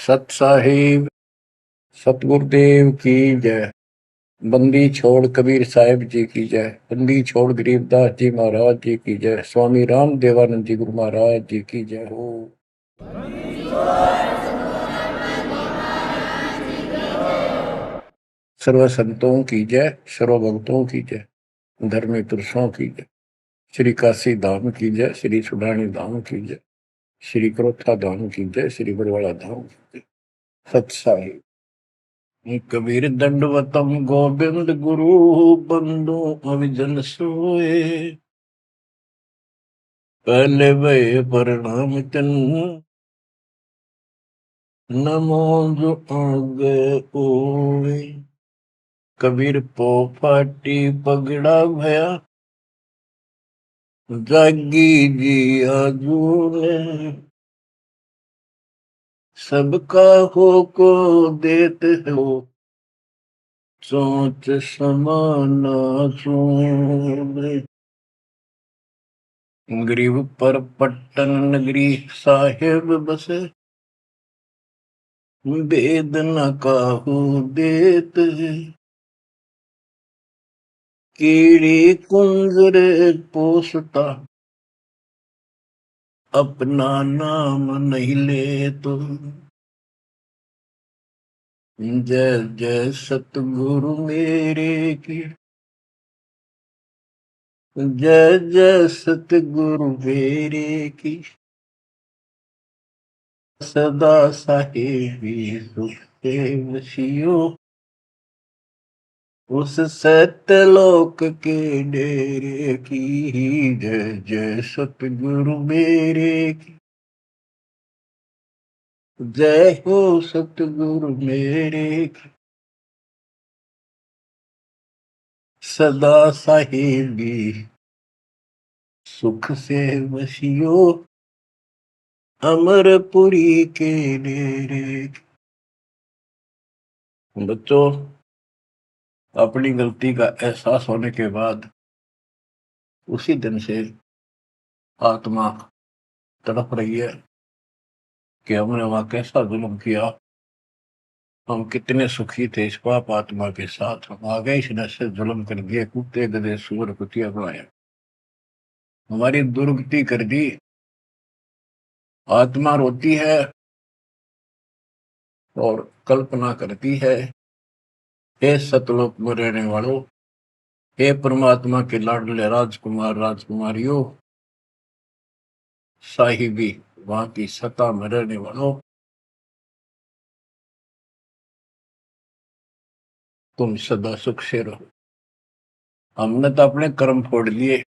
सत साहिब सतगुरुदेव की जय। बंदी छोड़ कबीर साहिब जी की जय। बंदी छोड़ गरीबदास जी महाराज जी की जय। स्वामी राम देवानंद जी गुरु महाराज जी की जय हो। सर्व संतों की जय, सर्व भक्तों की जय, धर्मी पुरुषों की जय। श्री काशी धाम की जय, श्री सुडानी धाम की जय, श्री क्रोथा धाम की जय, श्री बरवाड़ा धाम की जय। सत साहिब कबीर दंडवतम गोविंद गुरु बंदो अविजन सोए। पहले भय प्रणाम तन नमो जो आगे ओए। कबीर पो फाटी पगड़ा भया जागी जी आजूने। सबका हो को देते हो सोच समाना सुने। गरीब पर पट्टन नगरी साहेब बसे वेद न काहू देत। कीड़ी कुंजर पोसता अपना नाम नहीं ले तो। जय जय सतगुरु मेरे की जय जय सतगुरु मेरे की। सदा साहेबी सुख से वसियो उस सत्यलोक के डेरे की। जय जय सतगुरु मेरे की जय हो सतगुरु मेरे की। सदा साहेबी सुख से वसियो अमरपुरी के डेरे की। बच्चों, अपनी गलती का एहसास होने के बाद उसी दिन से आत्मा तड़प रही है कि हमने वहां कैसा जुल्म किया। हम कितने सुखी थे इस पाप आत्मा के साथ। हम आगे इसने से जुल्म कर दिए, कुत्ते गधे सूअर कुतिया बनाया, हमारी दुर्गति कर दी। आत्मा रोती है और कल्पना करती है, हे सतलोक में रहने वालों, हे परमात्मा के लाडले राजकुमार राजकुमारियों, साहिबी वहां की सत्ता में रहने वालों, तुम सदा सुख से रहो। हमने तो अपने कर्म फोड़ लिए,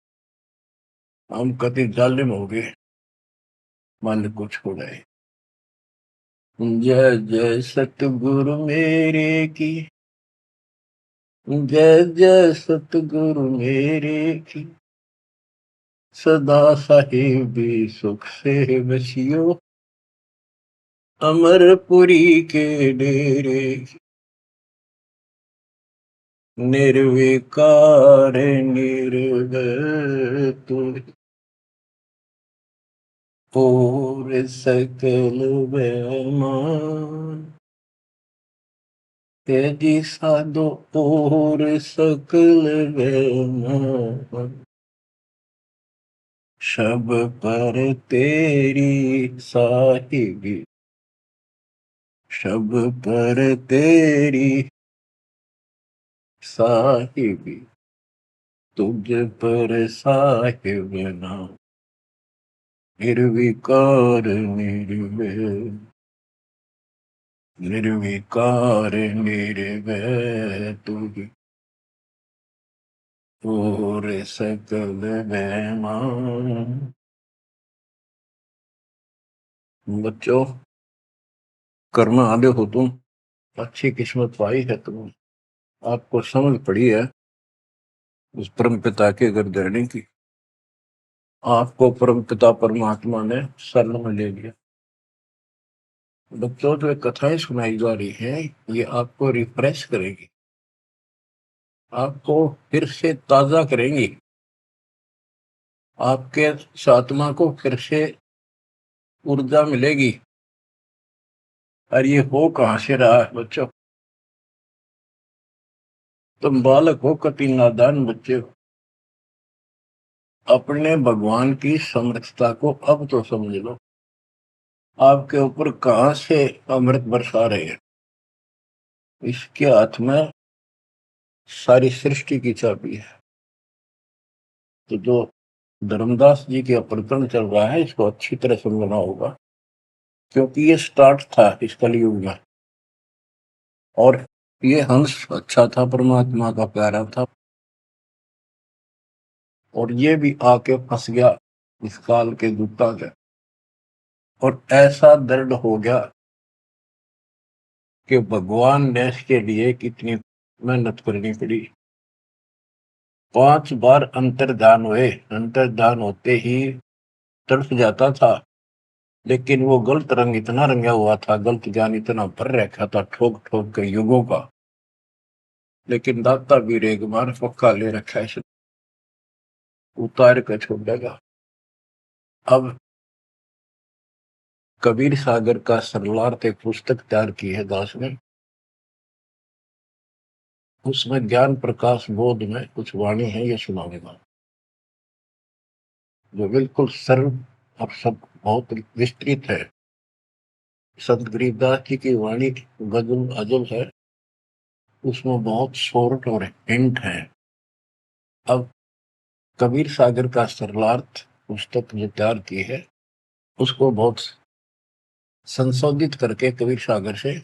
हम कति जालिम हो गए, मालिक को छोड़ाए। जय जय सतगुरु मेरे की जय जय सतगुरु मेरे की। सदा साहिबी सुख से बसियो अमरपुरी के डेरे की। निर्विकार निर्भय तू और सकल बेमान। तेजी साधो और सकल बेमान। शब पर तेरी साहिबी शब पर तेरी साहिबी तुझ पर साहिब नाम। निर्विकार निर्भय निर्विकार निर्भय तुझ और सकल बेमान। बच्चों, कर्म आदे हो तुम, अच्छी किस्मत पाई है तुम, आपको समझ पड़ी है उस परम पिता के घर रहने की। आपको परम पिता परमात्मा ने शरण में ले लिया। बच्चों, जो कथाएं सुनाई जा रही है ये आपको रिफ्रेश करेगी, आपको फिर से ताजा करेंगी, आपके आत्मा को फिर से ऊर्जा मिलेगी। और ये हो कहाँ से रहा है बच्चों? तुम बालक हो, कति नादान बच्चे हो। अपने भगवान की समर्थता को अब तो समझ लो। आपके ऊपर कहां से अमृत बरसा रहे हैं? इसके हाथ में सारी सृष्टि की चाबी है। तो जो धर्मदास जी के प्रकरण चल रहा है, इसको अच्छी तरह समझना होगा, क्योंकि ये स्टार्ट था इस कलयुग में। और ये हंस अच्छा था, परमात्मा का प्यारा था, और ये भी आके फंस गया इस काल के दूता के। और ऐसा दर्द हो गया कि भगवान ने इसके लिए कितनी मेहनत करनी पड़ी। 5 बार अंतर्धान हुए, अंतर्धान होते ही तड़प जाता था, लेकिन वो गलत रंग इतना रंगा हुआ था, गलत ज्ञान इतना भर रखा था ठोक ठोक के युगों का। लेकिन दाता भी एक बार पक्का ले रखा है, इसे उतार कर छोड़ेगा। अब कबीर सागर का सरलार्थ एक पुस्तक तैयार की है दास ने। उसमें ज्ञान प्रकाश बोध में कुछ वाणी है, ये सुनाऊंगा, जो बिल्कुल सरल और सब बहुत विस्तृत है। संत गरीबदास जी की वाणी गजल अजल है, उसमें बहुत शॉर्ट और हिंट है। अब कबीर सागर का सरलार्थ पुस्तक जो तैयार की है, उसको बहुत संशोधित करके कबीर सागर से,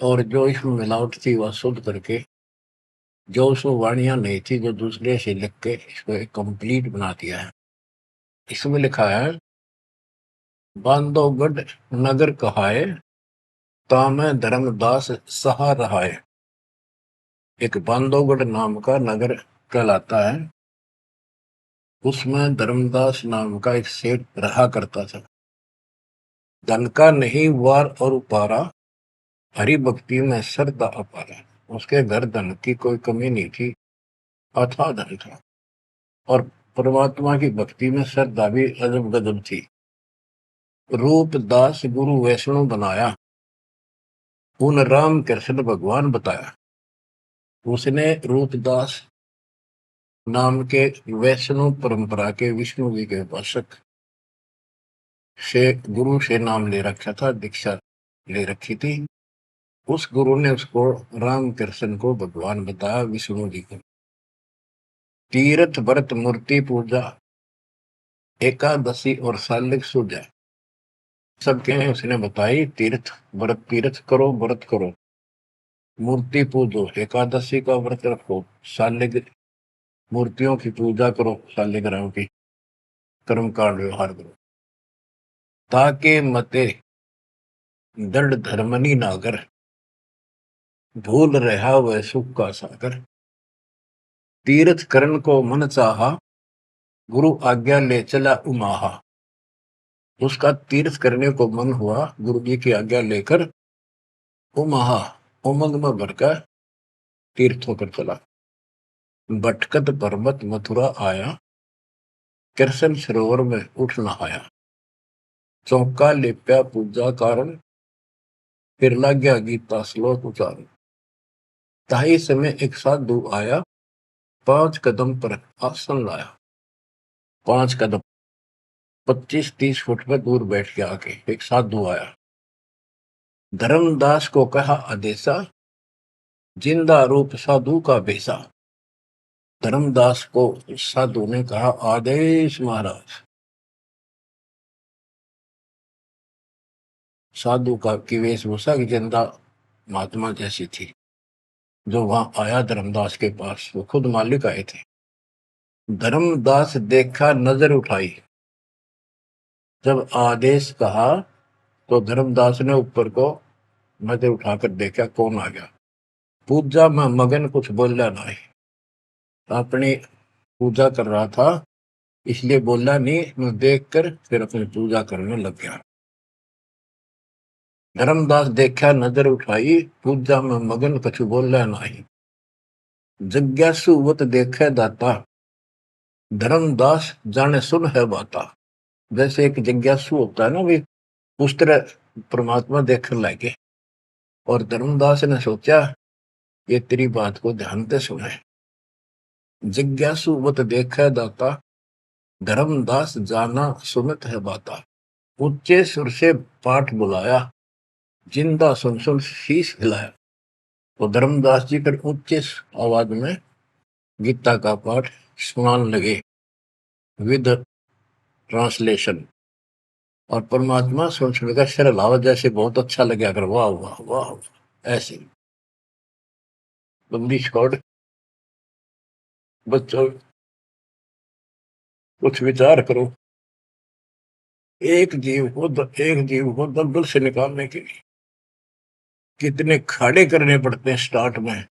और जो इसमें मिलावट थी वह शुद्ध करके, जो उसमें वाणियां नहीं थी जो दूसरे से लिख के इसको एक कंप्लीट बना दिया है। इसमें लिखा है, बांधवगढ़ नगर कहाए, तामे धर्मदास सहा रहाए। एक बांधवगढ़ नाम का नगर कहलाता है, उसमें धर्मदास नाम का एक सेठ रहा करता था। धन का नहीं वार और उपारा, हरि भक्ति में श्रद्धा अपारा। उसके घर धन की कोई कमी नहीं थी, अथाह धन था, और परमात्मा की भक्ति में श्रद्धा भी अजब गजब थी। रूप दास गुरु वैष्णव बनाया, उन राम कृष्ण भगवान बताया। उसने रूपदास नाम के वैष्णव परंपरा के विष्णु जी के उपासक से गुरु से नाम ले रखा था, दीक्षा ले रखी थी। उस गुरु ने उसको राम कृष्ण को भगवान बताया, विष्णु जी को। तीर्थ व्रत मूर्ति पूजा, एकादशी और सालिक सूजा, सबके उसने बताई। तीर्थ व्रत, तीर्थ करो, व्रत करो, मूर्ति पूजो, एकादशी का व्रत रखो, सालिक मूर्तियों की पूजा करो, शालिग्राम की, कर्म कांड व्यवहार करो, ताके मते दृढ़ धर्मनी नागर, भूल रहा वह सुख का सागर। तीर्थ करण को मन चाहा, गुरु आज्ञा ले चला उमाहा। उसका तीर्थ करने को मन हुआ, गुरु जी की आज्ञा लेकर उमाहा, उमंग में भरकर तीर्थों पर चला। भटकत पर्वत मथुरा आया, कृष्ण सरोवर में उठ नहाया। चौका लेप्या पूजा कारण, फिर लग गया गीता श्लोक उचारण। ताही समय एक साधु आया, 5 कदम पर आसन लाया। 5 कदम 25-30 फुट पर दूर बैठ के आके एक साधु आया। धर्मदास को कहा आदेशा, जिंदा रूप साधु का बेसा। धर्मदास को साधु ने कहा, आदेश महाराज। साधु का की वेशभूषा की जिंदा महात्मा जैसी थी। जो वहां आया धर्मदास के पास, वो खुद मालिक आए थे। धर्मदास देखा, नजर उठाई। जब आदेश कहा तो धर्मदास ने ऊपर को नजर उठाकर देखा, कौन आ गया। पूजा में मगन, कुछ बोला नहीं, अपनी पूजा कर रहा था, इसलिए बोला नहीं। मैं देखकर फिर अपनी पूजा करने लग गया। धर्मदास देखा, नजर उठाई, पूजा में मगन, कुछ बोला नहीं। जिज्ञासुवत देखे दाता, धर्मदास जाने सुन है बाता। जैसे एक जिज्ञासु होता है ना, भी उस तरह परमात्मा देखने लगे और धर्मदास ने सोचा ये तेरी बात को ध्यान से सुने। जिज्ञासु मत देखे दाता, धर्मदास जाना सुनत है बाता। ऊंचे सुर से पाठ बुलाया, जिंदा सुन सुन शीश हिलाया। तो धर्मदास जी फिर ऊंचे आवाज में गीता का पाठ सुनाने लगे विद ट्रांसलेशन। और परमात्मा सुन सुनकर सिर हिलावा, जैसे बहुत अच्छा लगे, अगर वाह वाह वाह ऐसे। बंदी छोड़ बच्चों, कुछ विचार करो। एक जीव को दलदल से निकालने के लिए कितने खाड़े करने पड़ते हैं स्टार्ट में।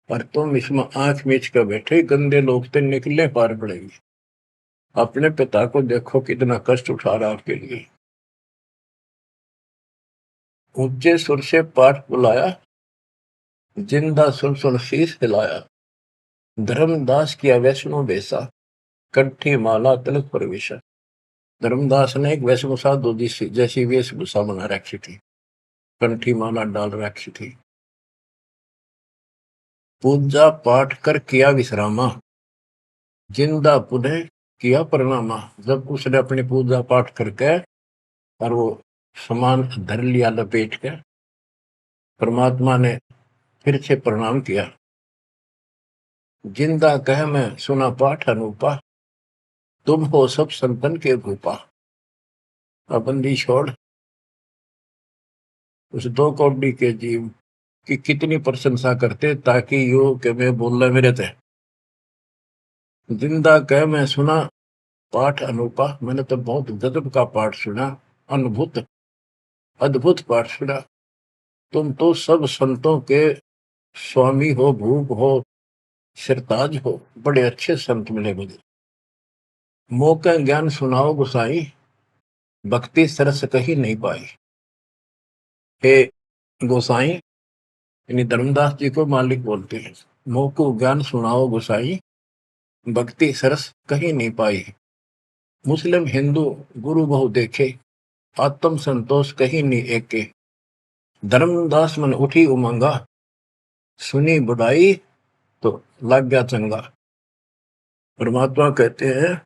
पर तुम इसमें आंख मीच कर बैठे, गंदे लोग तो निकलने पार पड़ेगी। अपने पिता को देखो कितना कष्ट उठा रहा आपके लिए। ऊंचे सुर से पाठ बुलाया, जिंदा सुन सुन शीश हिलाया। धर्मदास किया वैष्णो बेसा, कंठी माला तिलक प्रवेश। धर्मदास ने एक वेशभूषा दूधी जैसी वेशभूषा बना रखी थी, कंठी माला डाल रखी थी। पूजा पाठ कर किया विश्रामा, जिंदा पुनः किया प्रणामा। जब उसने अपनी पूजा पाठ करके और वो सामान धर लिया लपेट के, परमात्मा ने फिर से प्रणाम किया। जिंदा कह मैं सुना पाठ अनूपा, तुम हो सब संतन के भूपा। बंदी छोड़ उस दो कौड़ी के जीव की कितनी प्रशंसा करते, ताकि यो के मैं बोलना मेरे थे। जिंदा कह मैं सुना पाठ अनूपा, मैंने तो बहुत गजब का पाठ सुना, अद्भुत अद्भुत पाठ सुना। तुम तो सब संतों के स्वामी हो, भूप हो, सिरताज हो, बड़े अच्छे संत मिले मुझे। मौका ज्ञान सुनाओ गुसाई, भक्ति सरस कहीं नहीं पाई। हे गोसाई, यानी धर्मदास जी को मालिक बोलते हैं, मोको ज्ञान सुनाओ गुसाई, भक्ति सरस कहीं नहीं पाई। मुस्लिम हिंदू गुरु बहु देखे, आत्म संतोष कहीं नहीं एके। धर्मदास मन उठी उमंगा, सुनी बुढ़ाई तो लग गया चंगा। परमात्मा कहते हैं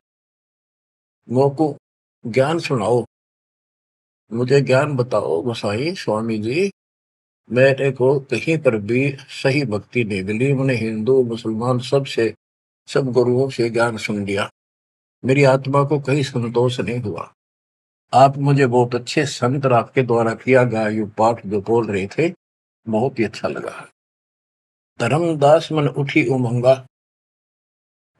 मोको ज्ञान सुनाओ, मुझे ज्ञान बताओ गोसाई स्वामी जी। मेरे को कहीं पर भी सही भक्ति नहीं मिली। मैंने हिंदू मुसलमान सब गुरुओं से ज्ञान सुन लिया, मेरी आत्मा को कहीं संतोष नहीं हुआ। आप मुझे बहुत अच्छे संत और आपके द्वारा किया गया ये पाठ जो बोल रहे थे, बहुत ही अच्छा लगा। धर्मदास मन उठी उमंगा,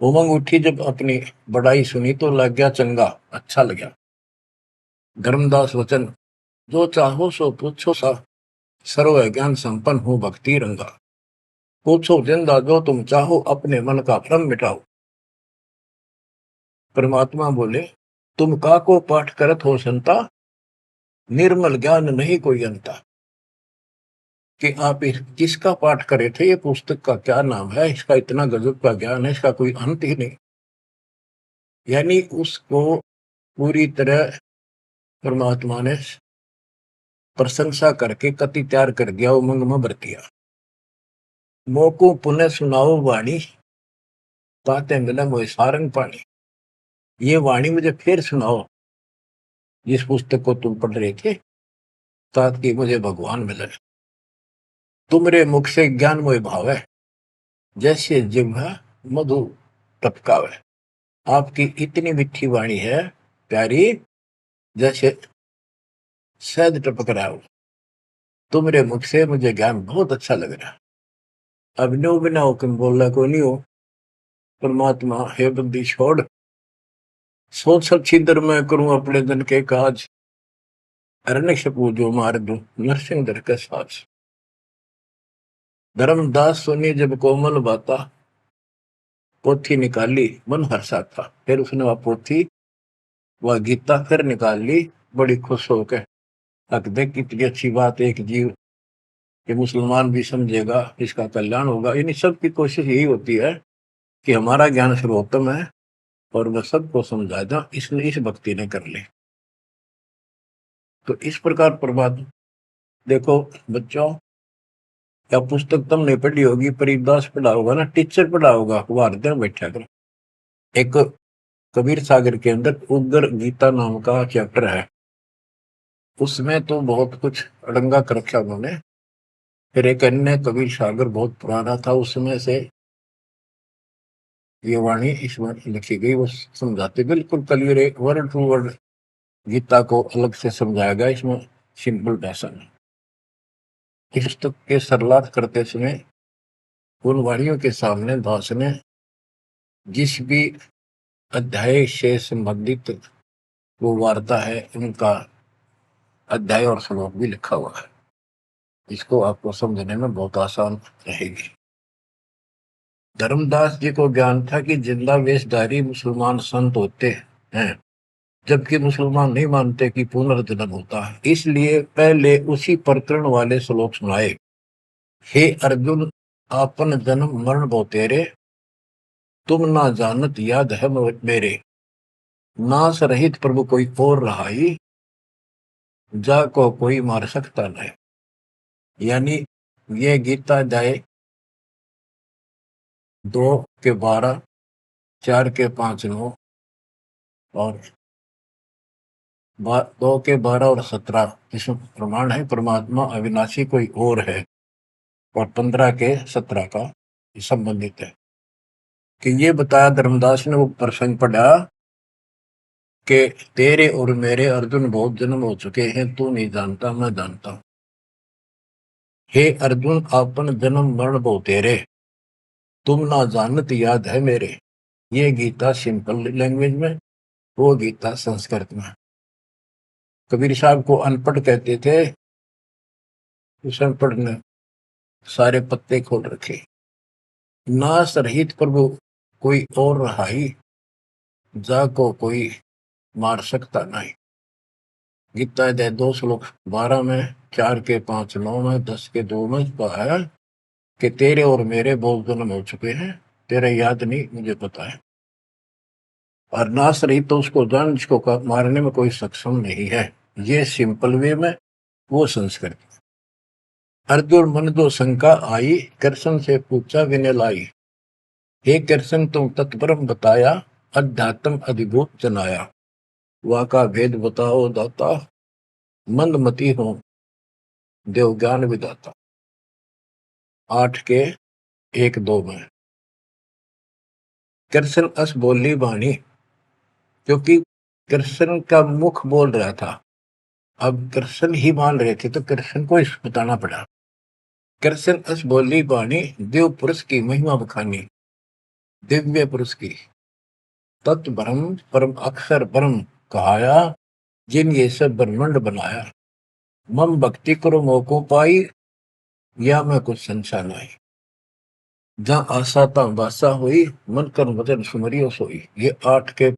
उमंग उठी जब अपनी बड़ाई सुनी तो लग गया चंगा, अच्छा लगा। धर्मदास वचन, जो चाहो सो पूछो सा, सर्व ज्ञान संपन्न हो भक्ति रंगा। पूछो जिंदा जो तुम चाहो, अपने मन का भ्रम मिटाओ। परमात्मा बोले, तुम का को पाठ करत हो संता, निर्मल ज्ञान नहीं कोई अंता। कि आप किसका पाठ करे थे, ये पुस्तक का क्या नाम है, इसका इतना गजब का ज्ञान है, इसका कोई अंत ही नहीं। यानी उसको पूरी तरह परमात्मा ने प्रशंसा करके कति तैयार कर दिया, उमंग में भर दिया। मोको पुनः सुनाओ वाणी, ताते मिला मोह सारंग पानी। ये वाणी मुझे फिर सुनाओ, जिस पुस्तक को तुम पढ़ रहे थे, ताकि मुझे भगवान मिले। तुमरे मुख से ज्ञान मोह भावे, जैसे जिह्वा मधु टपकावे। आपकी इतनी मीठी वाणी है प्यारी, जैसे शहद टपक रहा हो। तुमरे मुख से मुझे ज्ञान बहुत अच्छा लग रहा। अब नो बिना हुक्म बोलना को नहीं हो। परमात्मा हे बंदी छोड़, सोच छिदर मैं करूं अपने दिन के काज, अरण्य पूजो मार दो नरसिंह दर के साज। धर्मदास सुनी जब कोमल बाता, पोथी निकाली मन हर्षा था। फिर उसने वह पोथी वह गीता फिर निकाल ली, बड़ी खुश होकर। देख कितनी अच्छी बात, एक जीव कि मुसलमान भी समझेगा, इसका कल्याण होगा। इन सबकी कोशिश यही होती है कि हमारा ज्ञान सर्वोत्तम है और वह सबको समझा दो, इसलिए इस भक्ति ने कर ली। तो इस प्रकार परमात्मा, देखो बच्चों, या पुस्तक तुमने पढ़ी होगी, परिदास पढ़ा होगा ना, टीचर पढ़ा होगा, अखबार में बैठा कर। एक कबीर सागर के अंदर उग्र गीता नाम का चैप्टर है, उसमें तो बहुत कुछ अड़ंगा कर रखा उन्होंने। फिर एक अन्य कबीर सागर बहुत पुराना था, उसमें से ये वाणी इसमें लिखी गई, वो समझाते बिल्कुल क्लियर, एक वर्ड टू वर्ड गीता को अलग से समझाया गया इसमें, सिंपल भाषा में। इस पुस्तक के सरलार्थ करते समय उन वाणियों के सामने दास ने जिस भी अध्याय से संबंधित वो वार्ता है, उनका अध्याय और श्लोक भी लिखा हुआ है। इसको आपको समझने में बहुत आसान रहेगी। धर्मदास जी को ज्ञान था कि जिंदा वेशधारी मुसलमान संत होते हैं, जबकि मुसलमान नहीं मानते कि पुनर्जन्म होता है। इसलिए पहले उसी प्रकरण वाले श्लोक सुनाए। हे अर्जुन, आपन जन्म मरण बहु तेरे, तुम ना जानत याद है मेरे, नास रहित प्रभु कोई और रहाई, जा को कोई मार सकता नहीं। यानी ये गीता अध्याय 2 के 12, 4 के 5, 9 और 2 के 12 और 17 इसमें प्रमाण है परमात्मा अविनाशी कोई और है, और 15 के 17 का संबंधित है। कि ये बताया धर्मदास ने वो प्रसंग पढ़ा कि तेरे और मेरे अर्जुन बहुत जन्म हो चुके हैं, तू नहीं जानता, मैं जानता हूं। हे अर्जुन, आपन जन्म मरण बहु तेरे, तुम ना जानत याद है मेरे। ये गीता सिंपल लैंग्वेज में, वो गीता संस्कृत में। कबीर साहब को अनपढ़ कहते थे, उस अनपढ़ ने सारे पत्ते खोल रखे। नास रहित प्रभु कोई और रहाई, जा को कोई मार सकता नहीं। गीता अध्याय 2 श्लोक 12 में, 4 के 5, 9 में, 10 के 2 में कहा है कि तेरे और मेरे बहुत जन्म हो चुके हैं, तेरे याद नहीं, मुझे पता है। और नास रहित तो उसको जान जिसको मारने में कोई सक्षम नहीं है। ये सिंपल वे में, वो संस्कृत। अर्जुन मन जो शंका आई, कृष्ण से पूछा विनय लाई। हे कृष्ण, तुम तत्परम बताया, अध्यात्म अधिभूत जनाया। वा का भेद बताओ दाता, मंदमती हो देव ज्ञान विदाता। 8 के 1, 2 में। कृष्ण अस बोली वाणी, क्योंकि कृष्ण का मुख बोल रहा था, अब कृष्ण ही मान रहे थे, तो कृष्ण को इस बताना पड़ा। कृष्ण अस बोली वाणी, देव पुरुष की महिमा बखानी, दिव्य पुरुष की तत्व ब्रह्म परम अक्षर ब्रह्म कहाया, जिन ये सब ब्रह्मांड बनाया। मम भक्ति करो मोको पाई, या मैं कुछ संशय नहीं। जहाँ आशा ता बासा हुई, मन कर वचन सुमरियो सोई। ये 8 के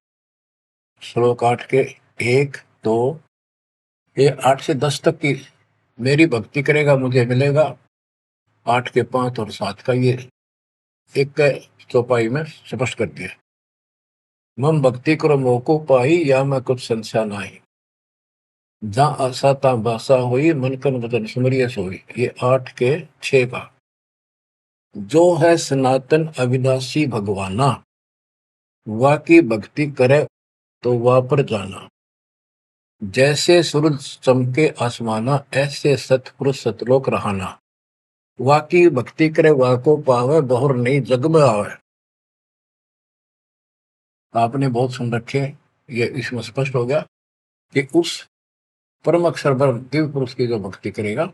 ये 8 से 10 तक की मेरी भक्ति करेगा मुझे मिलेगा। 8 के 5 और 7 का ये एक चौपाई में स्पष्ट कर दिया। मम भक्ति करो मोको पाई, या मैं कुछ संशय नहीं। जहाँ आशा ता बासा हुई, मन कर वचन सुमरियो सोई। ये 8 के 6 का। जो है सनातन अविनाशी भगवाना, वा की भक्ति करे तो वा पर जाना। जैसे सूरज चमके आसमाना, ऐसे सतपुरुष सतलोक रहाना। वा की भक्ति करे वा को पावे, बहुर नहीं जग में आवे। आपने बहुत सुन रखे, ये इसमें स्पष्ट हो गया कि उस परम अक्षर ब्रह्म दिव्य पुरुष की जो भक्ति करेगा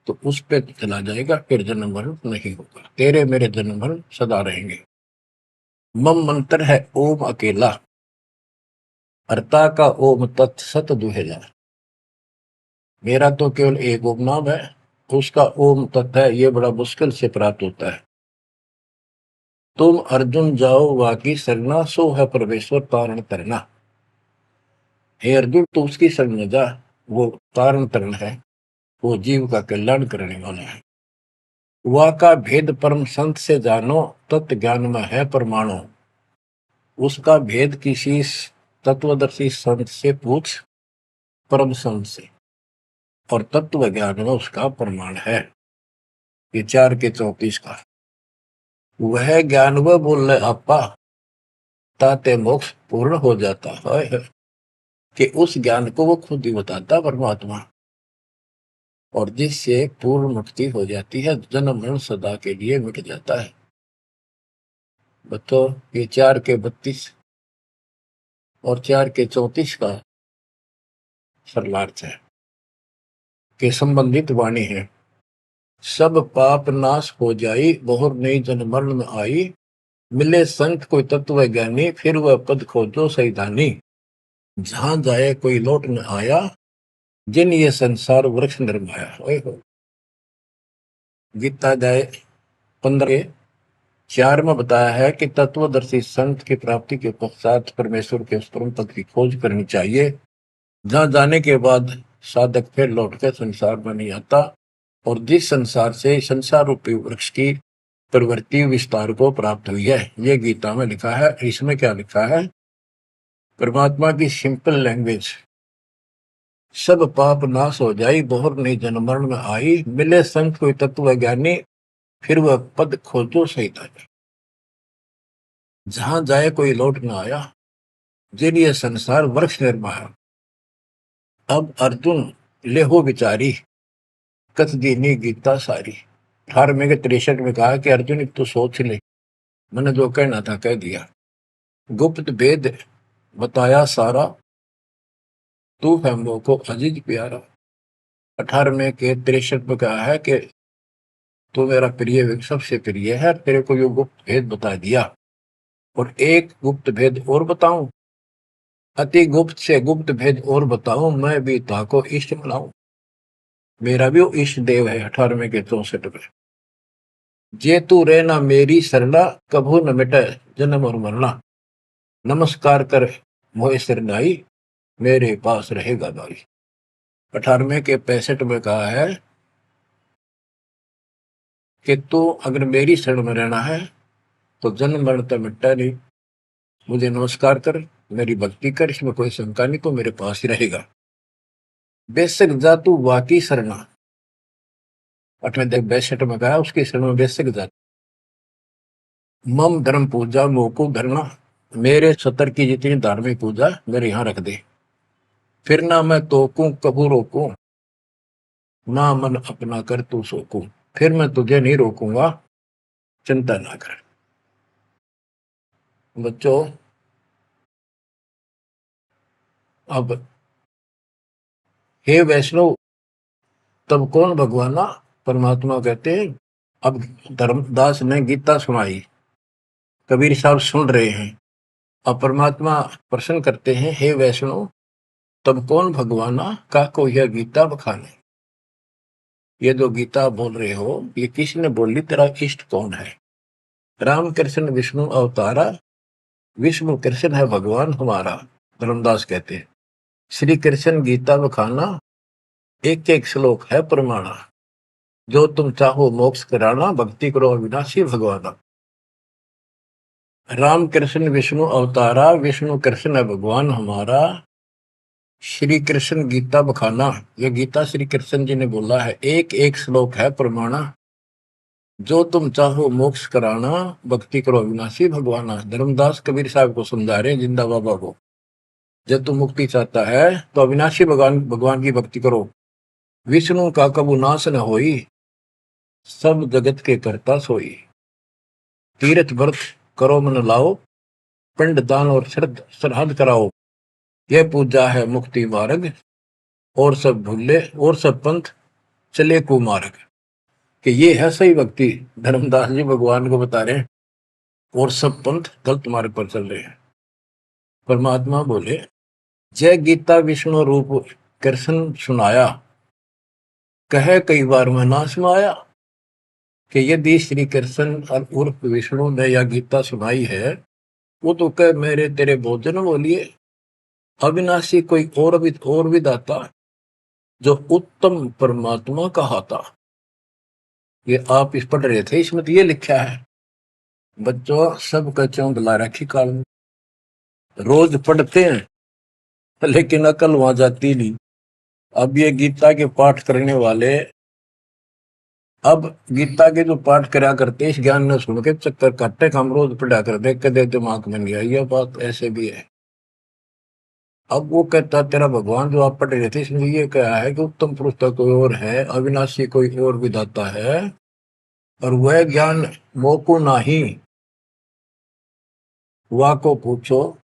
तो उस पे चला जाएगा, फिर जन्म मरण नहीं होगा। तेरे मेरे जन्म मरण सदा रहेंगे। मम मंत्र है ओम अकेला, अर्ता का ओम तत्सत दुहेला। मेरा तो केवल एक ओम नाम है, उसका ओम तत्व है, ये बड़ा मुश्किल से प्राप्त होता है। तुम अर्जुन जाओ वाकी सरना, सो है परमेश्वर तारण तरना। हे अर्जुन, तो उसकी शरण में जा, वो तारण तरण है, वो जीव का कल्याण करने वाला है। वा का भेद परम संत से जानो, तत्व ज्ञान में है परमाणु। उसका भेद किसी तत्वदर्शी संत से पूछ, परम संत से, और तत्व ज्ञान में उसका प्रमाण है। ये 4 के 34 का वह ज्ञान वह बोल रहे आपा ताते मोक्ष पूर्ण हो जाता है, कि उस ज्ञान को वो खुद ही बताता परमात्मा, और जिससे पूर्ण मुक्ति हो जाती है, जन्म मरण सदा के लिए मिट जाता है। बतो ये 4 के 32 और 4 के 34 का सरलार्थ है कि संबंधित वाणी है। सब पाप नाश हो जाई, बहुर नई जन्म मरण में आई, मिले संत कोई तत्व ज्ञानी, फिर वह पद खोजो सैतानी। जहां जाए कोई लौट न आया, जिन ये संसार वृक्ष निर्माया। ओए हो। गीता जाए 15 4 में बताया है कि तत्वदर्शी संत की प्राप्ति के पश्चात परमेश्वर के परम पद की खोज करनी चाहिए, जहां जाने के बाद साधक फिर लौटकर संसार में नहीं आता, और जिस संसार से संसार रूपी वृक्ष की प्रवृत्ति विस्तार को प्राप्त हुई है। ये गीता में लिखा है। इसमें क्या लिखा है? परमात्मा की सिंपल लैंग्वेज, सब पाप नाश हो जाई, बहुर नहीं जन्म मरण में आई, मिले संत कोई तत्व ज्ञानी, फिर वह पद खोजो सैतानी। जहां जाए कोई लौट न आया, जिन ये संसार वृक्ष निर्माया। अब अर्जुन लेहो विचारी, कथ दीनी गीता सारी। 18वें के 63 में कहा कि अर्जुन एक तो सोच ले, मैंने जो कहना था कह दिया, गुप्त भेद बताया सारा, तू है मोह को अजीज प्यारा। 18वें के 63 में कहा है कि तू मेरा प्रिय सबसे प्रिय है, तेरे को यो गुप्त भेद बता दिया। और एक गुप्त भेद और बताऊं, अति गुप्त से गुप्त भेद और बताऊं, मैं भी ताको इष्ट बनाऊं। मेरा भी वो इष्ट देव है। 18वें के 64 में, जे तू रहना मेरी सरला, कभू न मिटे जन्म और मरना। नमस्कार कर मोह सिरनाई, मेरे पास रहेगा भाई। 18वें के 65 में कहा है कि तू अगर मेरी शरण में रहना है तो जन्म मरण तो मिटता नहीं। मुझे नमस्कार कर, मेरी भक्ति कर, इसमें कोई शंका नहीं, तो मेरे पास ही रहेगा। बेशक जा तू वाकी शरणा। 62 में कहा उसकी शरण में बेशक जा। मम धर्म पूजा मोको धरना, मेरे सतर की जितनी धार्मिक पूजा मेरे यहाँ रख दे। फिर ना मैं तोकूं कबू रोकूं, ना मन अपना कर तू सोकूं। फिर मैं तुझे नहीं रोकूंगा, चिंता ना कर। बच्चों, अब हे वैष्णव, तब कौन भगवाना? परमात्मा कहते हैं। अब धर्मदास ने गीता सुनाई, कबीर साहब सुन रहे हैं। अब परमात्मा प्रश्न करते हैं, हे वैष्णव, तब कौन भगवाना का को यह गीता बखाने। ये जो गीता बोल रहे हो, ये किसने बोली? तेरा इष्ट कौन है? राम कृष्ण विष्णु अवतारा, विष्णु कृष्ण है भगवान हमारा। धर्मदास कहते हैं श्री कृष्ण गीता बखाना, एक एक श्लोक है प्रमाणा। जो तुम चाहो मोक्ष कराना, भक्ति करो अविनाशी भगवाना। राम कृष्ण विष्णु अवतारा, विष्णु कृष्ण है भगवान हमारा। श्री कृष्ण गीता बखाना, ये गीता श्री कृष्ण जी ने बोला है, एक एक श्लोक है प्रमाणा। जो तुम चाहो मोक्ष कराना, भक्ति करो अविनाशी भगवाना। धर्मदास कबीर साहब को समझा रहे हैं, जिंदा बाबा को। जब तुम मुक्ति चाहता है तो अविनाशी भगवान की भक्ति करो। विष्णु का कबू नाश न होई, सब जगत के करता सोई। तीर्थ व्रत करो मन लाओ, पिंड दान और श्राद्ध कराओ। यह पूजा है मुक्ति मार्ग, और सब भूले और सब पंथ चले कुमार्ग। कि ये है सही भक्ति। धर्मदास जी भगवान को बता रहे हैं, और सब पंथ गलत मार्ग पर चल रहे हैं। परमात्मा बोले, जय गीता विष्णु रूप कृष्ण सुनाया, कहे कई बार मैं ना सुनाया। कि यदि श्री कृष्ण उर्फ विष्णु ने यह गीता सुनाई है, वो तो कह मेरे तेरे भोजन बोलिए। अविनाशी कोई और भी दाता, जो उत्तम परमात्मा कहा था। ये आप इस पढ़ रहे थे, इसमें तो ये लिखा है। बच्चों, सब कच्चों दिला रखी काल में, रोज पढ़ते हैं लेकिन अकल वहां जाती नहीं। अब ये गीता के पाठ करने वाले, अब गीता के जो पाठ करा करते इस ज्ञान ने सुन के चक्कर काटे, हम रोज पढ़ा कर देख के दे दिमाग में नहीं आई, ये बात ऐसे भी है। अब वो कहता तेरा भगवान जो आप पढ़ रहे थे इसमें ये कहा है कि उत्तम पुरुष तो कोई और है, अविनाशी कोई और विधाता है, और वह ज्ञान मोको नाही, वा को पूछो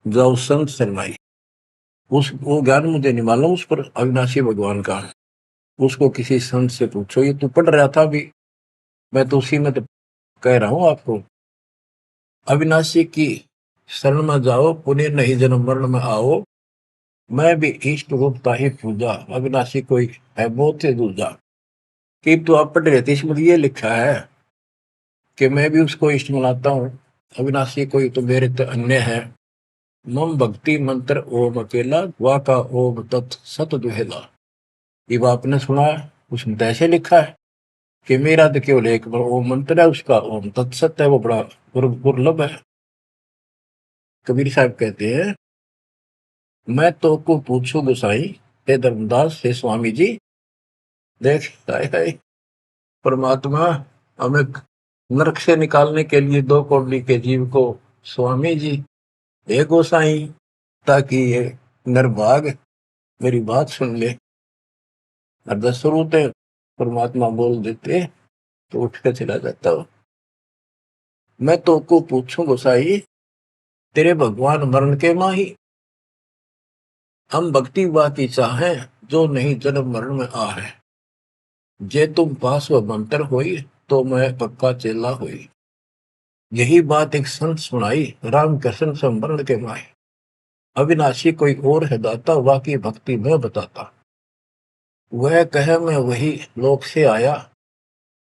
जाओ संत शरणाई। उस वो ज्ञान मुझे नहीं मालूम उस पर अविनाशी भगवान का, उसको किसी संत से पूछो। ये तू पढ़ रहा था अभी, मैं तो उसी में तो कह रहा हूं आपको। अविनाशी की शरण में जाओ, पुण्य नहीं जन्म मरण में आओ, मैं भी इष्ट रूपता ही पूजा, अविनाशी कोई है बहुत से दूजा। कि तो आप पढ़ रहे थे इसमें ये लिखा है कि मैं भी उसको इष्ट मनाता हूँ, अविनाशी कोई तो मेरे तो अन्य है। मम भक्ति मंत्र ओम अकेला, वा का ओम तत् सत दुहेला। ये आपने सुना है, उसमें तो ऐसे लिखा है कि मेरा तो केवल एक ओम मंत्र है, उसका ओम तत्सत है, वो बड़ा दुर्लभ है। कबीर साहब कहते हैं, मैं तो को पूछू गोसाई, हे धर्मदास हे स्वामी जी। देख हाय हाय, परमात्मा हमें नरक से निकालने के लिए दो कौड़ी के जीव को स्वामी जी हे गोसाई, ताकि ये नरभाग मेरी बात सुन ले। और दसरूते परमात्मा बोल देते तो उठ के चला जाता हो। मैं तो को पूछूं गोसाई, तेरे भगवान मरण के माही, हम भक्ति बाकी चाहे जो नहीं जन्म मरण में आ है। जे तुम पास व मंत्र होई, तो मैं पक्का चेला हुई। यही बात एक संत सुनाई, राम कृष्ण संवरण के माए। अविनाशी कोई और है दाता, वाकी भक्ति में बताता। वह कहे मैं वही लोक से आया,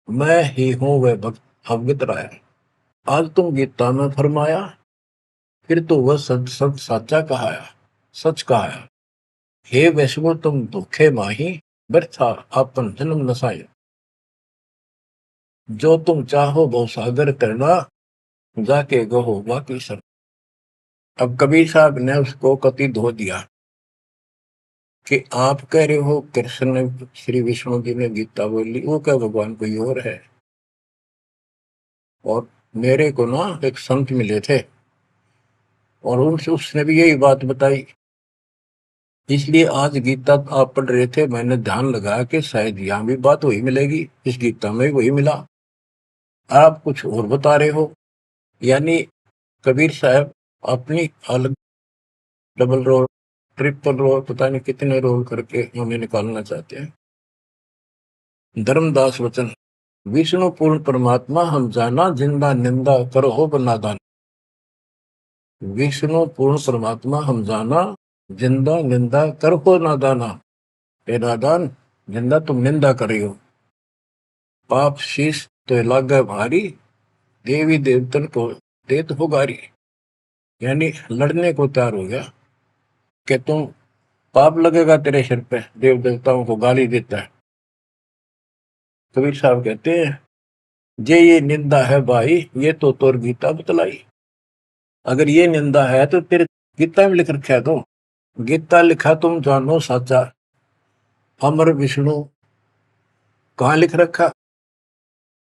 मैं ही हूं वह भक्त अवगत राया। आज तुम गीता में फरमाया, फिर तो वह सच सच साचा कहाया, सच कहाया। हे वैष्णो तुम धोखे माही, व्यर्था आपन जन्म नसाया। जो तुम चाहो वो सागर करना, जाके गहो बाकी सर। अब कबीर साहब ने उसको कति धो दिया कि आप कह रहे हो कृष्ण ने, श्री विष्णु जी ने गीता बोली, वो क्या भगवान कोई और है। और मेरे को ना एक संत मिले थे और उनसे उसने भी यही बात बताई। इसलिए आज गीता आप पढ़ रहे थे, मैंने ध्यान लगाया कि शायद यहाँ भी बात वही मिलेगी, इस गीता में भी वही मिला, आप कुछ और बता रहे हो। यानी कबीर साहब अपनी अलग डबल रोल, ट्रिपल रोल, पता नहीं कितने रोल करके हमें निकालना चाहते हैं। धर्मदास वचन, विष्णु पूर्ण परमात्मा हम जाना, जिंदा निंदा करो हो बनादान। विष्णु पूर्ण परमात्मा हम जाना, जिंदा निंदा कर हो नादाना। हे नादान, जिंदा तुम निंदा करी हो, पाप शीश तो लागे भारी, देवी देवतन को देत हो गारी। यानी लड़ने को तैयार हो गया कि तुम, पाप लगेगा तेरे सिर पे, देव देवताओं को गाली देता है। कबीर साहब कहते हैं, जे ये निंदा है भाई, ये तो तोर गीता बतलाई। अगर ये निंदा है तो तेरे गीता में लिख रखा है, तो गीता लिखा तुम जानो साचा, अमर विष्णु कहाँ लिख रखा,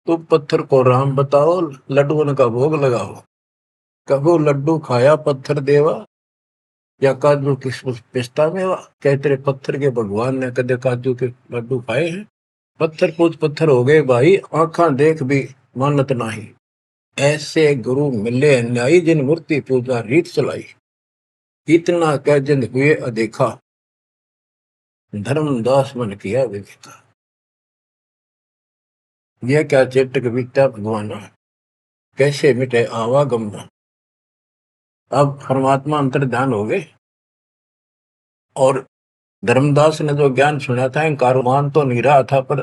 तुम पत्थर को राम बताओ, लड्डुओं का भोग लगाओ। कबो लड्डू खाया पत्थर देवा, या काजू किशमिश पिस्ता मेवा। क्या तेरे पत्थर के भगवान ने कदे काजू के लड्डू खाए हैं। पत्थर पूछ पत्थर हो गए भाई, आंखा देख भी मानत नाही। ऐसे गुरु मिले अन्यायी, जिन मूर्ति पूजा रीत चलाई। इतना कह जिन हुए अदेखा, धर्मदास मन किया विवेका। यह क्या चेटक बीता भगवाना, कैसे मिटे आवागमना। अब परमात्मा अंतर ध्यान हो गए और धर्मदास ने जो ज्ञान सुना था, कारोबान तो नहीं रहा था पर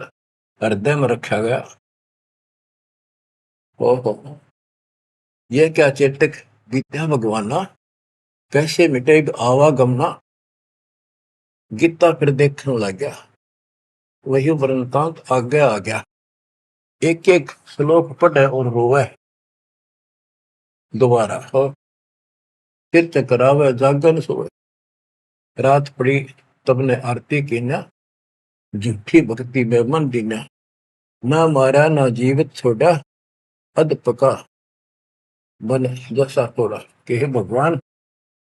हृदय में रखा गया। ओहो, ये क्या चेतक विद्या भगवाना, कैसे मिटे आवागमना। गीता फिर देखने लग गया, वही वृंतांत आगे आ गया। एक एक श्लोक पढ़े और रोवे दोबारा, और फिर चकरावे जागन सोए। रात पड़ी तब ने आरती की न, झूठी भक्ति में मन दीना, ना मारा ना जीवित छोड़ा, अध पका बन जैसा तोड़ा। कि हे भगवान,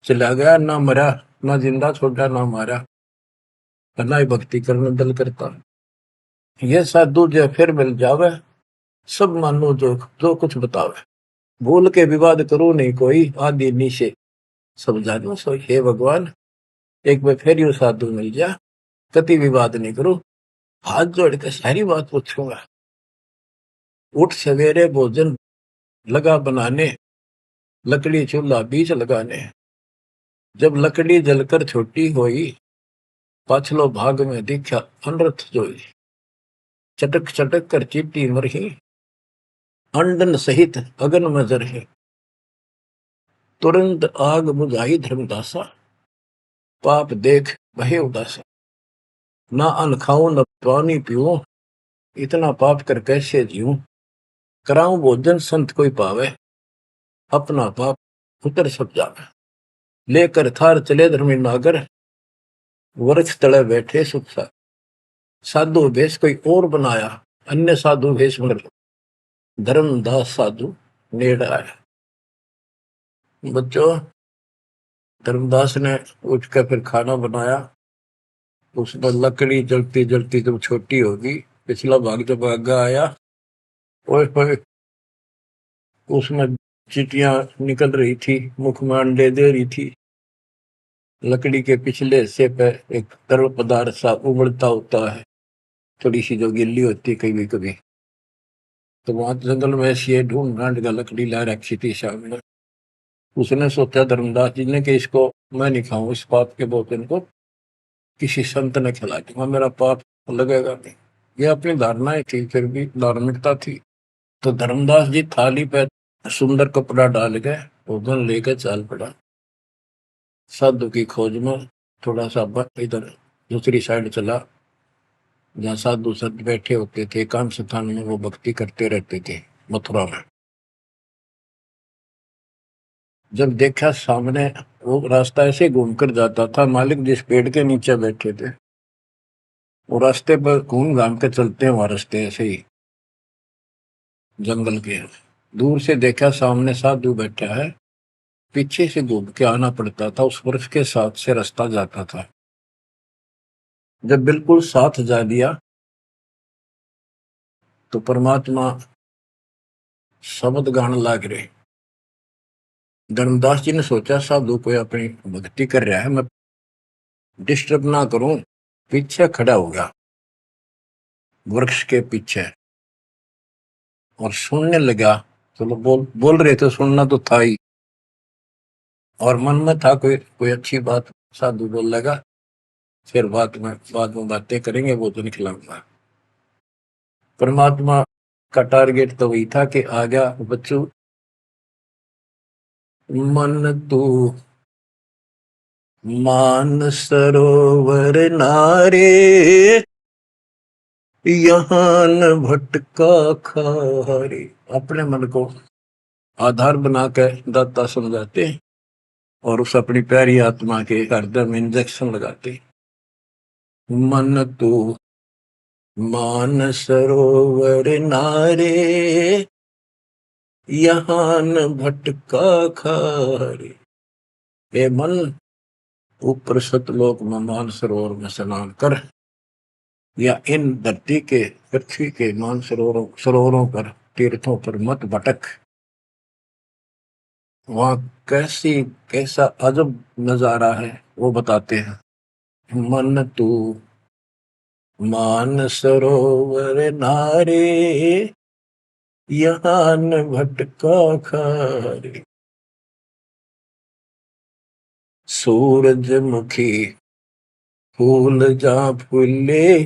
चला गया ना मरा, ना जिंदा छोड़ा ना मारा, ना ही भक्ति करने दल करता। ये साधु जो फिर मिल जावे, सब मानो जो जो कुछ बतावे, भूल के विवाद करो नहीं कोई, आदि नीचे सब जानो सोई। हे भगवान, एक बार फिर यू साधु मिल जा, कति विवाद नहीं करो, हाथ जोड़ के सारी बात पूछूंगा। उठ सवेरे भोजन लगा बनाने, लकड़ी चूल्हा बीच लगाने, जब लकड़ी जलकर छोटी होई, पाछलो भाग में दिखा अनरथ जोई। चटक चटक कर चीटी मरही, अंडन सहित अगन में जरही, तुरंत आग बुझाई धर्मदासा, पाप देख भय उदासा। ना अन्न खाऊं न पानी पीऊं, इतना पाप कर कैसे जीऊं। कराऊं भोजन संत कोई पावे, अपना पाप उतर सब जावे। लेकर थार चले धर्मी नागर, वृक्ष तले बैठे सुख सा। साधु भेष कोई और बनाया, अन्य साधु भेष मर, धर्मदास साधु नेड़ आया। बच्चों, धर्मदास ने उठकर फिर खाना बनाया। उसमें लकड़ी जलती जलती जब छोटी होगी, पिछला भाग जब आगा आया, ओए उसमें चीटियां निकल रही थी, मुख में अंडे दे रही थी। लकड़ी के पिछले हिस्से पे एक तरल पदार्थ सा उबलता होता है, थोड़ी सी जो गिल्ली होती कभी कभी। तो वहां जंगल में ऐसी ढूंढ ढांड का लकड़ी ला रखी थी सामने। उसने सोचा धर्मदास जी ने कि इसको मैं नहीं खाऊं, इस पाप के भोजन को किसी संत ने खिला दूंगा, मेरा पाप लगेगा नहीं। ये अपनी धारणाएं थी, फिर भी धार्मिकता थी। तो धर्मदास जी थाली पे सुंदर कपड़ा डाल के भोजन लेकर चाल पड़ा। साधु की खोज में थोड़ा सा इधर दूसरी साइड चला, जहाँ साधु संत बैठे होते थे, एकांत स्थान में वो भक्ति करते रहते थे मथुरा में। जब देखा सामने, वो रास्ता ऐसे घूम कर जाता था, मालिक जिस पेड़ के नीचे बैठे थे वो रास्ते पर घूम घाम के चलते हैं, वहां रास्ते ऐसे ही जंगल के। दूर से देखा सामने साधु बैठा है, पीछे से घूम के आना पड़ता था, उस वृक्ष के साथ से रास्ता जाता था। जब बिल्कुल साथ जा दिया तो परमात्मा शब्द गान लाग रहे। धर्मदास जी ने सोचा साधु कोई अपनी भक्ति कर रहा है, मैं डिस्टर्ब ना करूं, पीछे खड़ा हो गया वृक्ष के पीछे और सुनने लगा। चलो बोल रहे थे, सुनना तो था ही, और मन में था कोई कोई अच्छी बात साधु बोल लगा, फिर बाद में बातें करेंगे, वो तो निकलाऊंगा। परमात्मा का टारगेट तो वही था कि आ गया बच्चों, मन तू मान सरोवर नारे, यहाँ न भटका खारे। अपने मन को आधार बना के दाता समझाते और उस अपनी प्यारी आत्मा के हृदय में इंजेक्शन लगाते। मन तू मान सरोवर नारे, यहाँ न भटका खारे। ए मन, ऊपर सतलोक में मान सरोवर में स्नान कर, या इन धरती के पृथ्वी के मान सरोवरों पर, तीर्थों पर मत भटक। वहां कैसा अजब नजारा है वो बताते हैं। मन तू मान सरोवर नारे, यहाँ न भटका खारे। सूरजमुखी फूल जा फूले,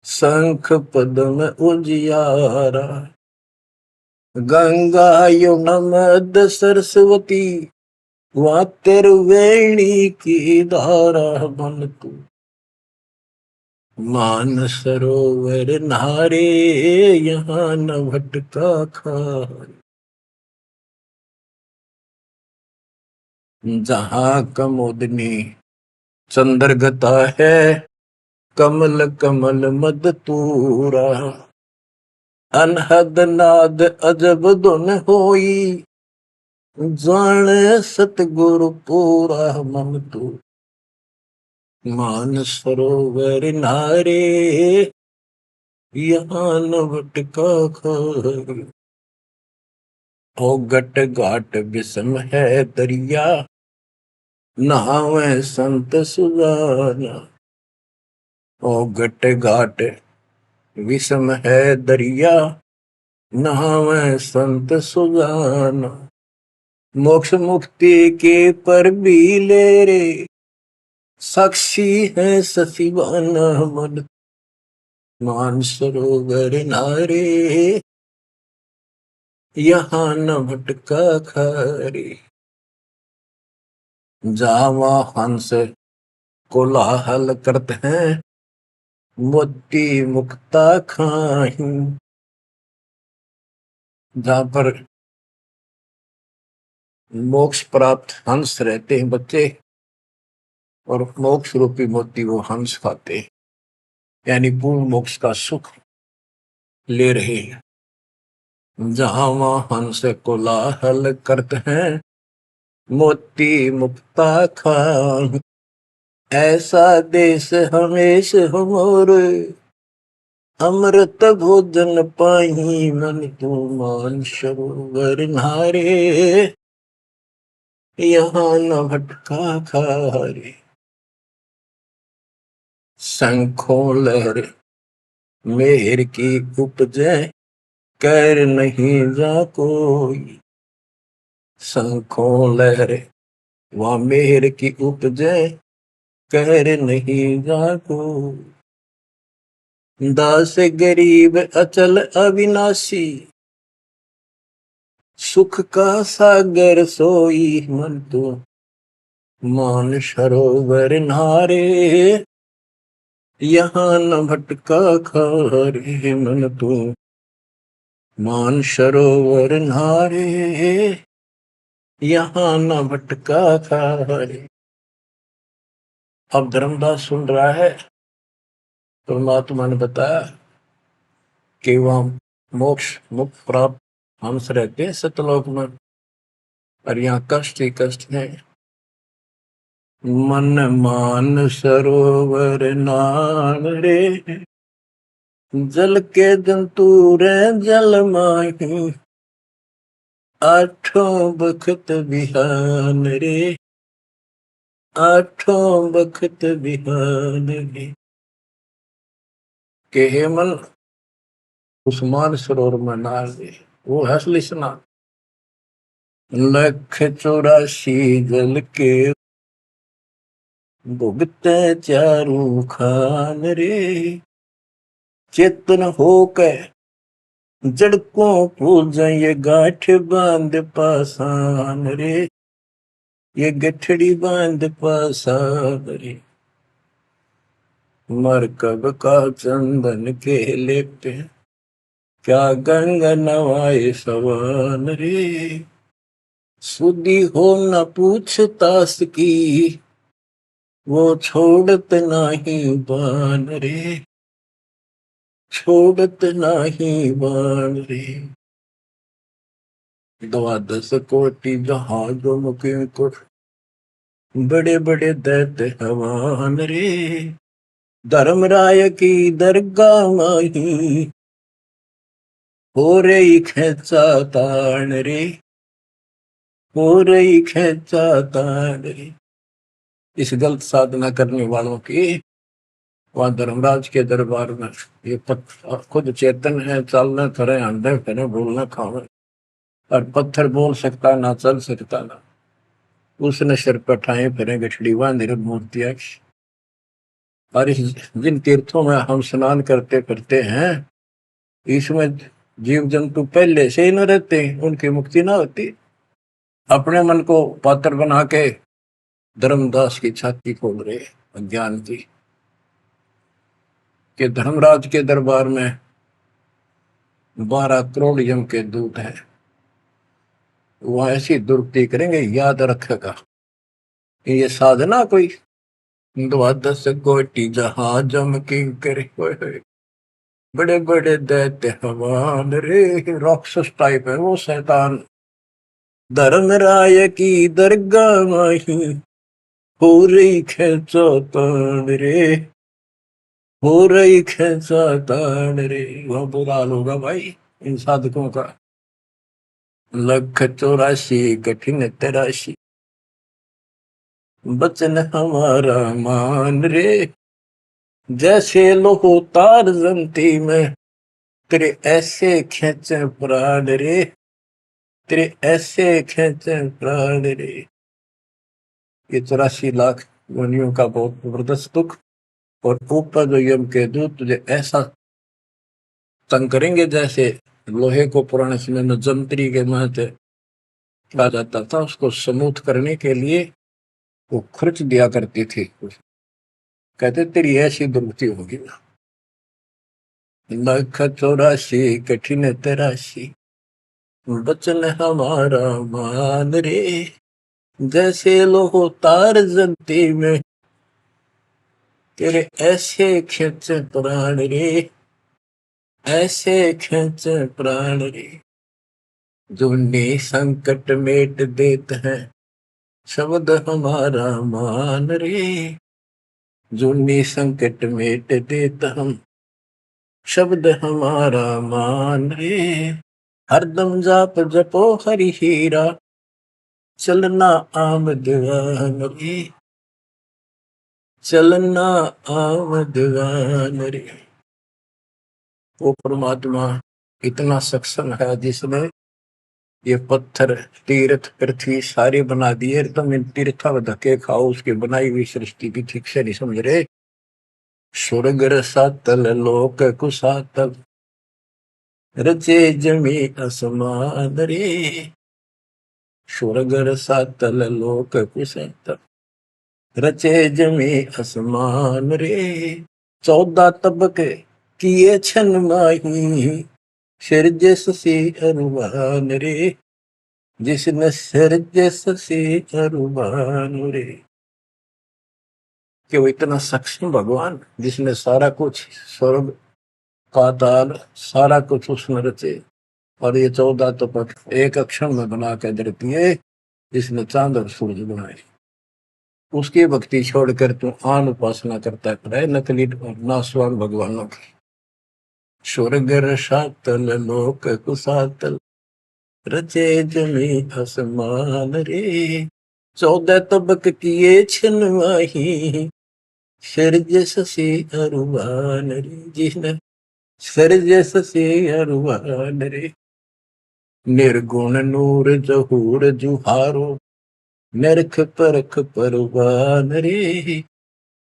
शंख पद्म उजियारा। गंगा यमुना मद सरस्वती, वहाँ त्रिवेणी की धारा। मन तू मान सरोवर नारे, यहाँ न भटका खारे। जहाँ कमोदनी चंद्रगता है कमल कमल मद तूरा, अनहद नाद अजब धुन होई, जाने सतगुरु पूरा मन तू। मान सरोवर नारे यहाँ न भटका खारी, ओ गट घाट विषम है दरिया, नहावे संत सुजाना। ओ गट घाट विषम है दरिया, नहावे संत सुजाना। मोक्ष मुक्ति के पर भी ले रे, साक्षी है ससीवाना मन। मान सरोवर नारे यहाँ न भटका खारी, जावा हंस कोलाहल करते हैं, मोती मुक्ता खाही। जहां पर मोक्ष प्राप्त हंस रहते हैं बच्चे, और मोक्ष रूपी मोती वो हंस खाते हैं, यानी पूर्ण मोक्ष का सुख ले रहे हैं। जहां वहां हंस कोलाहल करते हैं, मोती मुक्ता खाही। ऐसा देश हमेश हमोरे, अमृत भोजन पाही मन तू। मान सरोवर नारे यहाँ न भटका खारे, शंखों लहर मेहर की उपजे, कर नहीं जा कोई। शंखों लहर वहाँ मेहर की उपजे, कर नहीं जा कोई। दास गरीब अचल अविनाशी, सुख का सागर सोई मन तू। मान सरोवर नारे यहाँ न भटका खारे मन तू। मान सरोवर नारे यहाँ न भटका खारे। अब धर्मदास सुन रहा है, परमात्मा ने बताया कि वह मोक्ष मुक्त प्राप्त हंस रहते हैं सतलोक में, और यहाँ कष्ट ही कष्ट है। मन मान सरोवर नान रे, जल के जंतु रे जल माही। आठों बखत बिहान रे, आठों बखत बिहान रे। के हे मन उस मान सरोवर में नहा ले, वो है असली स्नान। लख 84 जल के भुगते चारू खान रे। चेतन होके जड़कों पूज ये गांठ बांध पासान रे, ये गठड़ी बांध पासान रे। मरकब का चंदन के लेपते, क्या गंगा नवाए सवान रे। सुधी हो न पूछतास की, वो छोड़त नाही बान रे, छोड़त नाही बान रे। 12 कोटि जहाजों मुके कुठ, बड़े बड़े दैत्य हवान रे। धर्मराय की दरगाह माही, हो रही खेचा तान रे, हो रही खेचा तान रे। इस गलत साधना करने वालों की वहां धर्मराज के दरबार में ये खुद चेतन है, चलना करे, अंधे फिरे, बोलना खावे, और पत्थर बोल सकता ना, चल सकता ना, उसने सिर पर ठाए फिरे गठड़ी बांध मूर्तियां। और इस जिन तीर्थों में हम स्नान करते करते हैं, इसमें जीव जंतु पहले से ही न रहते, उनकी मुक्ति ना होती। अपने मन को पात्र बना के धर्मदास की छाती खोल रहे अज्ञान की, कि धर्मराज के दरबार में 12 करोड़ यम के दूत हैं, वह ऐसी दुर्गति करेंगे, याद रखेगा। ये साधना कोई द्वादश कोटि जहाजम किंकर होए होए, बड़े बड़े दैत्य हवान रे। राक्षस टाइप है वो शैतान। धर्मराय की दरगाह माही हो रही खेचोतान रे, हो रही खेचोतान रे। वह बुरा हाल होगा भाई इन साधकों का। 184 कठिन तराशी, बचन हमारा मान रे। जैसे लोहो तार जमती में, तेरे ऐसे खेचे प्राण रे, तेरे ऐसे खेचे प्राण रे। ये 84 लाख योनियों का बहुत जबरदस्त दुख। और ऊपर जो यम के दूत तुझे ऐसा तंग करेंगे जैसे लोहे को पुराने समय में जंतरी के महते कहा जाता था, उसको स्मूथ करने के लिए वो खर्च दिया करती थी। कहते तेरी ऐसी दुर्गति होगी ना। 184 कठिन तराशी, बचन हमारा मान रे। जैसे लोहो तार जलती में, तेरे ऐसे खींचे प्राण रे, ऐसे खींचे प्राण रे। जुन्नी संकट मेट देत है, शब्द हमारा मान रे। जुन्नी संकट मेट देत हम, शब्द हमारा मान रे। हरदम जाप जपो हरि हीरा, चलना आम दीवान रे, चलना आम दीवान रे। वो परमात्मा इतना सक्षम है जिसने ये पत्थर तीर्थ पृथ्वी सारी बना दिए। तुम इन तीर्थों धक्के खाओ, उसकी बनाई हुई सृष्टि की ठीक से नहीं समझ रहे। स्वर्ग रसातल लोक कुसातल, रचे जमी आसमान रे। स्वर्ग रसातल लोक कुसातल, रचे जमी आसमान रे। 14 तबके किए छन माही, सिरजे ससी अरुमान रे। जिसने सिरजे ससी अरुमान रे। कि वो इतना सक्षम भगवान जिसने सारा कुछ स्वर्ग पाताल सारा कुछ उसने रचे। और ये 14 तपक एक अक्षर में बना के धरती है, जिसने चांद और सूरज बनाए। उसकी भक्ति छोड़कर तू आन उपासना करता है नकली और नासवान भगवानों की। स्वर्ग रसातल लोक कुसातल, रचे जमी आसमान रे। 14 तबक किए छिन माही, सिरज ससी अरुवान रे। जिसने सिरज ससी अरुवान रे। निर्गुण नूर जहूर जुहारो, नरख परख परवान रे।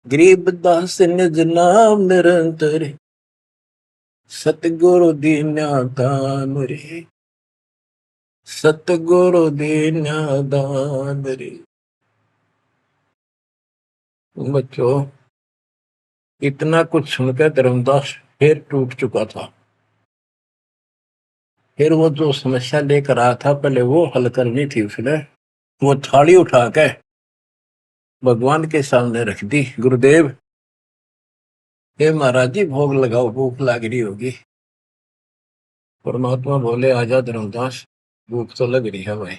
गरीब दास निज नाम निरंतर, सतगुरु दीना दान रे, सतगुरु दीना दान रे। बच्चों इतना कुछ सुनकर धर्मदास फिर टूट चुका था। फिर वो जो समस्या लेकर आया था पहले वो हल करनी थी उसने। वो थाली उठा के भगवान के सामने रख दी। गुरुदेव हे महाराज जी भोग लगाओ, भूख लग रही होगी। परमात्मा बोले आजा धर्मदास, भूख तो लग रही है भाई,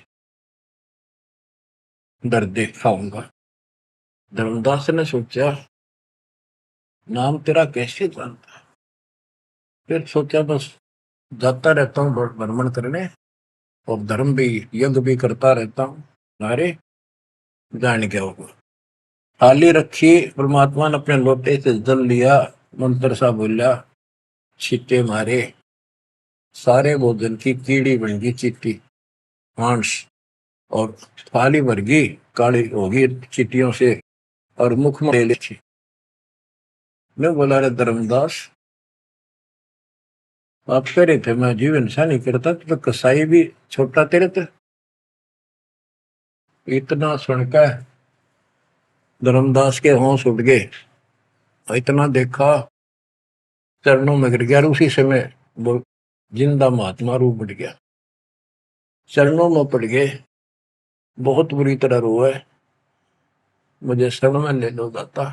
डर देख खाऊंगा। धर्मदास ने सोचा नाम तेरा कैसे जानता। फिर सोचा बस जाता रहता हूँ भ्रमण करने और धर्म भी यज्ञ भी करता रहता हूँ, नारे जान क्या होगा। थाली रखी, परमात्मा ने अपने लोटे से जल लिया, मंत्र सा बोला, छींटे मारे, सारे भोजन की कीड़ी बन गई चीटी मांस। और थाली भर गई, काली होगी चीटियों से और मुख में ले ली। मैं बोला रे धर्मदास आप कह रहे थे मैं जीव हिंसा नहीं करता, तो कसाई भी छोटा तेरे थे। इतना सुनकर धर्मदास के होश उठ गए। इतना देखा चरणों में गिर गया। उसी समय वो जिंदा महात्मा रूप बढ़ गया, चरणों में पड़ गए, बहुत बुरी तरह रोए। मुझे शरण में ले लो दाता,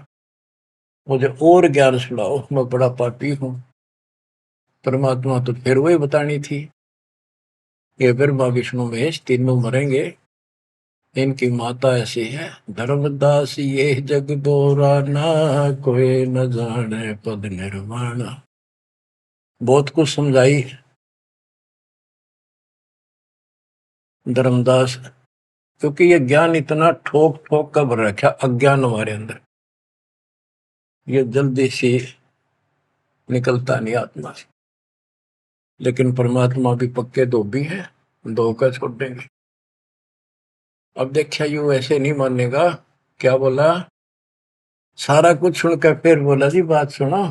मुझे और ज्ञान सुनाओ, मैं बड़ा पापी हूं। परमात्मा तो फिर वही बतानी थी, ये ब्रह्मा विष्णु महेश तीनों मरेंगे, इनकी माता ऐसी है। धर्मदास ये जग दोराना, कोई न जाने पद निर्वाण। बहुत कुछ समझाई धर्मदास, क्योंकि ये ज्ञान इतना ठोक ठोक कर भर रखा अज्ञान हमारे अंदर, ये जल्दी से निकलता नहीं आत्मा से। लेकिन परमात्मा भी पक्के धोबी है, धोकर छोड़ देंगे। अब देखिए यू ऐसे नहीं मानेगा, क्या बोला, सारा कुछ सुनकर फिर बोला जी बात सुनो,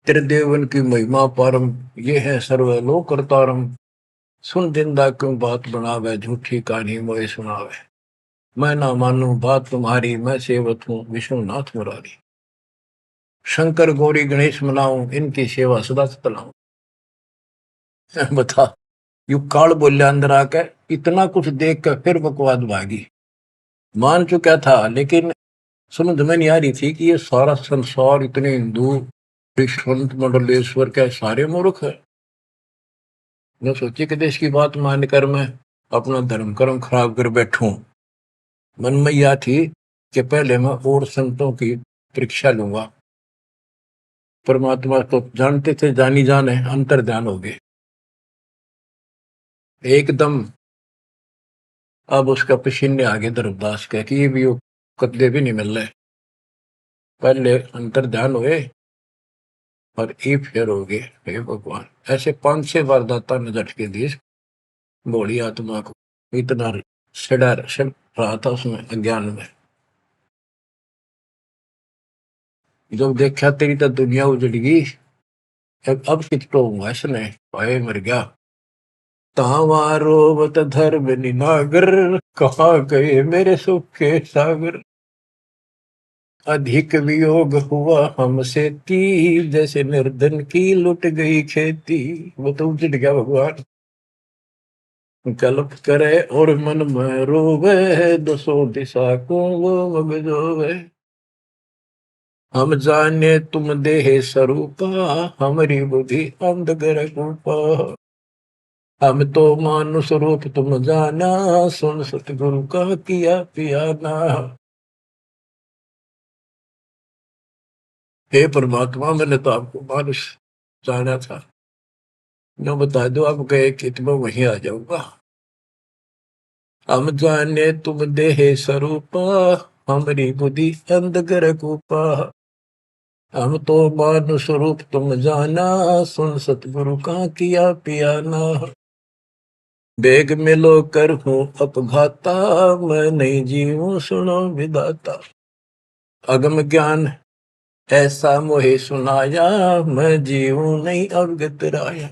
तेरे देवन की महिमा परम, ये है सर्वलोक करतारम। सुन जिंदा क्यों बात बनावे, झूठी कहानी मोए सुनावे। मैं ना मानू बात तुम्हारी, मैं सेवक हूँ विष्णुनाथ मुरारी। शंकर गौरी गणेश मनाऊं, इनकी सेवा सदा चलाऊं। बता, यू काल बोलिया अंदर आकर, इतना कुछ देख कर फिर बकवाद भागी। मान चुका था लेकिन समझ में नहीं आ रही थी कि ये सारा संसार, इतने हिंदू संत मंडलेश्वर के सारे मूर्ख है। मैं सोची कि देश की बात मानकर मैं अपना धर्म कर्म खराब कर बैठूं। मन में यह थी कि पहले मैं और संतों की परीक्षा लूंगा। परमात्मा तो जानते थे, जानी जाने अंतर ध्यान हो गए एकदम। अब उसका पसीने आगे धर्मदास कह कि ये भी वो कतले भी नहीं मिल रहे। पहले अंतर ध्यान हुए और ये फेर हो गए। हे भगवान, ऐसे 5-6 बार दाता ने झटके दिए भोली आत्मा को, इतना सड़ा रहा था उसमें अज्ञान में। जब देखा तेरी तो दुनिया उजड़ गई, अब कितो हुआ इसने, भाई मर गया। तावारो बत धर्म निनागर, कहाँ गए मेरे सुख के सागर। अधिक वियोग हुआ हमसे ती, जैसे निर्धन की लुट गई खेती। वो तो उजड़ गया भगवान। कल्प करे और मन में रोवे, दसों दिशा को वो मगजोवे। हम जाने तुम देह स्वरूपा, हमारी बुद्धि अंधकर रूपा। हम तो मानुष रूप तुम जाना, सुन सतगुरु का किया पियाना। हे परमात्मा, मैंने तो आपको मानुष जाना था, न बता दो आप गए कि मैं वहीं आ जाऊंगा। हम जाने तुम देह स्वरूपा, हमारी बुद्धि अंधकर रूपा। हम तो मानुष रूप तुम जाना, सुन सतगुरु का किया पियाना। बेग मिलो कर हूँ अपघाता, मैं नहीं जीऊं सुनो विदाता। अगम ज्ञान ऐसा मोहे सुनाया, मैं जीऊं नहीं अवगत राया।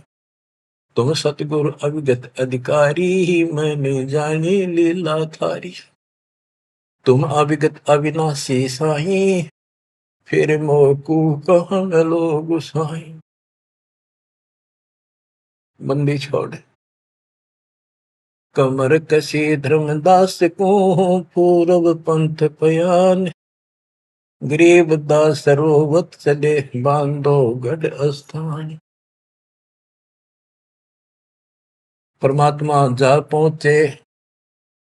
तुम सतगुरु अविगत अधिकारी, मैं नहीं जानी लीला थारी। तुम अविगत अविनाशी साई, फिर मोकू कहाँ मिलो गुसाई। बंदी छोड़ कमर कसी धर्मदास को, पूरब पंथ पयान। गरीब दास सरोवत चले, बांधो गढ़ स्थान। परमात्मा जा पहुंचे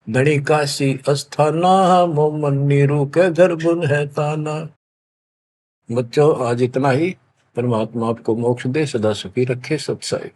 धनी काशी अस्थाना, मोमन नीरू के घर बुन है ताना। बच्चों आज इतना ही। परमात्मा आपको मोक्ष दे, सदा सुखी रखे, सत्संग।